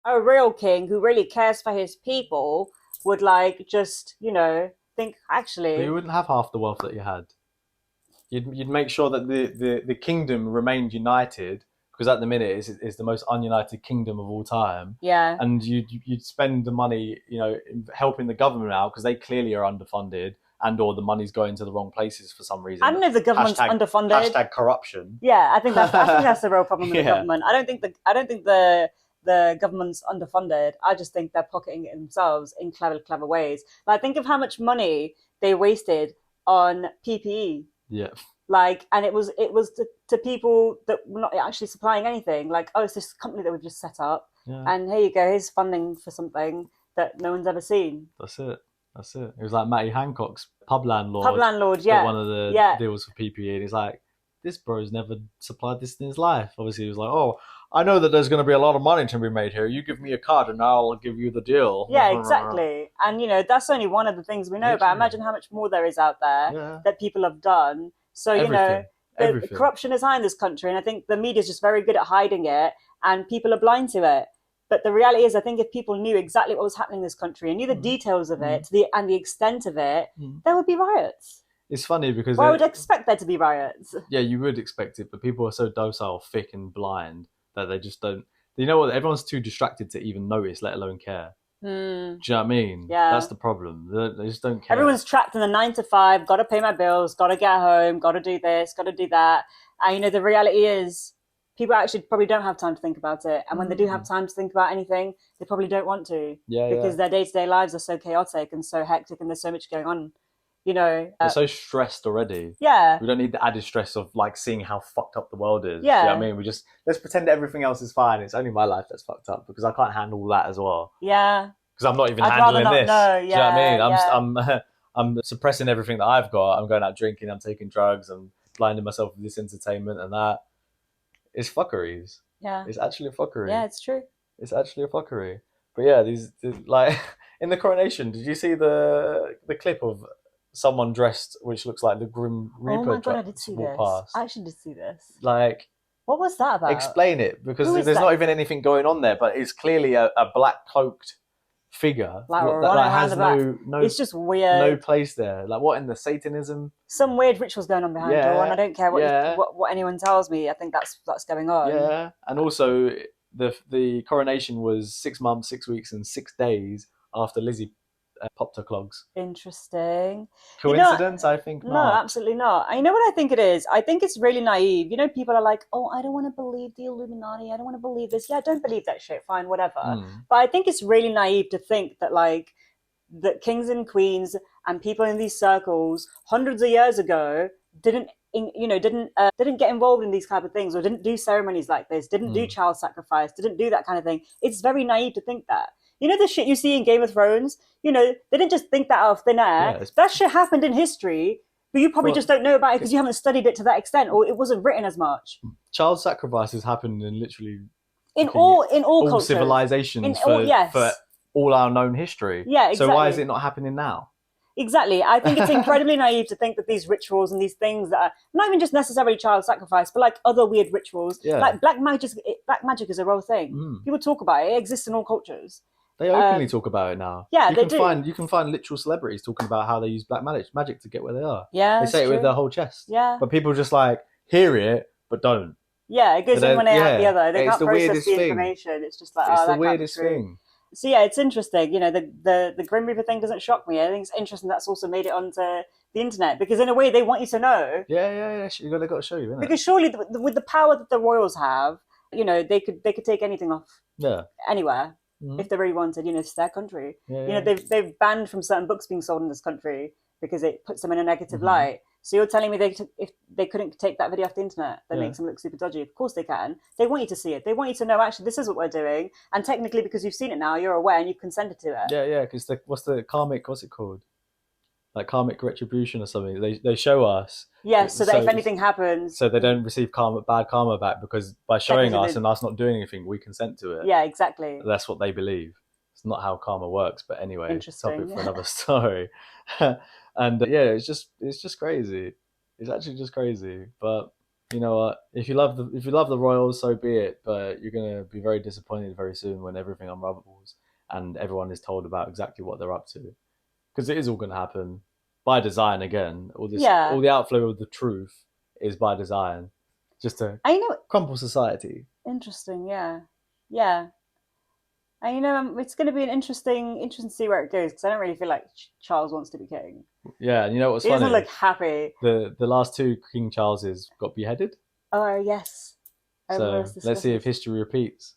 a real king who really cares for his people would like just, think But you actually. wouldn't have half the wealth that you had. You'd make sure that the kingdom remained united, because at the minute it's the most ununited kingdom of all time. Yeah. And you'd spend the money, helping the government out because they clearly are underfunded, and or the money's going to the wrong places for some I reason. don't know if the government's Hashtag underfunded. hashtag corruption. Yeah, I think that's the real problem with the Yeah, government. I don't think the government's underfunded. I just think they're pocketing it themselves in clever ways. Like think of how much money they wasted on PPE. yeah, And it was to people that were not actually supplying anything. Like, oh, it's this company that we've just set up, yeah. and here you go, here's funding for something that no one's ever seen. That's it. That's it. It was like Matty Hancock's pub Pub landlord landlord, got yeah, one of the yeah, deals for PPE, and he's like, "This bro's never supplied this in his life." Obviously, he was like, "Oh, I know that there's going to be a lot of money to be made here. You give me a card, and I'll give you the yeah, deal." exactly. And that's only one of the things we know about. Literally, Imagine how much more there is out there yeah. that people have done. So Everything, the everything. corruption is high in this country, and I think the media is just very good at hiding it, and people are blind to it. But the reality is, I think if people knew exactly what was happening in this country and knew the Mm, details of mm, it, and the extent of it, mm. there would be riots. It's funny because Well, I would expect there to be riots. yeah, you would expect it, but people are so docile, thick, and blind that they just don't. You know what? Everyone's too distracted to even notice, let alone care. Hmm. Do you know what I mean? That's Yeah. the problem. They just don't care. Everyone's trapped in the 9 to 5. Got to pay my bills. Got to get home. Got to do this. Got to do that. And the reality is, people actually probably don't have time to think about it. And when they do have Mm. time to think about anything, they probably don't want to Yeah, yeah. because their day-to-day lives are so chaotic and so hectic, and there's so much going on. They're so stressed already. Yeah, We don't need the added stress of like seeing how fucked up the world is. Do you know what I yeah, mean? We just let's pretend that everything else is fine. It's only my life that's fucked up because I can't handle that as well. yeah. Because I'm not even I'd rather handling not this. know. Do you know what I Yeah, mean? yeah, I'm suppressing everything that I've got. I'm going out drinking. I'm taking drugs. I'm blinding myself with this entertainment and that. It's fuckeries. yeah, It's actually a yeah. fuckery. It's true. It's actually a fuckery. But yeah, these like in the coronation. Did you see the clip of someone dressed which looks like the Grim Oh Reaper my god, I did see walk this. I past? actually did see this. Like, What was that about? explain it because Who is there's not that? even anything going on there, but it's clearly a black cloaked figure Like that running like around has the back. no It's just no weird. place there. Like what in the Satanism? Some weird rituals going on behind a door, and I Yeah, don't care yeah, what anyone tells me. I think that's going on. yeah. And also the coronation was 6 months, 6 weeks, and 6 days after Lizzie popped her clogs. Interesting. You know, Coincidence? I think no, not. absolutely not. And you know what I think it is? I think it's really naive. People are like, "Oh, I don't want to believe the Illuminati. I don't want to believe this." Yeah, don't believe that shit. Fine, whatever. Mm, But I think it's really naive to think that that kings and queens and people in these circles hundreds of years ago didn't get involved in these kind of things, or didn't do ceremonies like this, didn't do mm. child sacrifice, didn't do that kind of thing. It's very naive to think that. The shit you see in Game of Thrones. They didn't just think that out of thin Yeah, air. it's That shit happened in history, but you probably for just don't know about it because you haven't studied it to that extent, or it wasn't written as much. child sacrifices happened in literally In fucking all all cultures, in civilizations all, for yes, all our known history. yeah, So why is exactly. it not happening now? Exactly. I think it's incredibly naive to think that these rituals and these things that are not even just necessarily child sacrifice, but like other weird rituals, Yeah. like black magic is a real thing. Mm. People talk about it. It exists in all cultures. They openly Um, talk about it now. yeah, they do. You can find literal celebrities talking about how they use black magic to get where they are. Yeah, They it's say it with true. their whole chest, Yeah, but people just like hear it but don't. yeah. It But goes in then one ear out the yeah, other. They it's can't the process weirdest the thing. information. It's just like, It's oh, the that can't be weirdest true. thing. So yeah, it's interesting. The Grim Reaper thing doesn't shock me. I think it's interesting that's also made it onto the internet because in a way they want you to know. Yeah, yeah, yeah. They got to show you, innit? Because surely with the power that the royals have, they could take anything off Yeah. anywhere Mm-hmm. if they really wanted. It's their country. Yeah, yeah. They've banned from certain books being sold in this country because it puts them in a negative Mm-hmm. light. So you're telling me if they couldn't take that video off the internet, that Yeah. makes them look super dodgy? Of course they can. They want you to see it. They want you to know actually this is what we're doing, and technically because you've seen it now, you're aware and you've consented to it. Yeah, yeah. Because what's the karmic? What's it called? Like karmic retribution or something. They show us Yes, so that if so anything happens, so they don't receive bad karma back because by showing technically, us and us not doing anything, we consent to it. yeah, exactly. That's what they believe. It's not how karma works, but anyway, topic Interesting. for another story. And yeah, it's just crazy. It's actually just crazy. But you know what? If you love the royals, so be it. But you're gonna be very disappointed very soon when everything unravels and everyone is told about exactly what they're up to, because it is all gonna happen by design again. All Yeah. the outflow of the truth is by design, just to I know. crumple society. Interesting. Yeah. Yeah. And it's going to be an interesting to see where it goes because I don't really feel like Charles wants to be king. Yeah, and you know what's He doesn't funny? look happy. The last two King Charleses got beheaded. Oh yes, I remember us So let's see discussing if this. history repeats.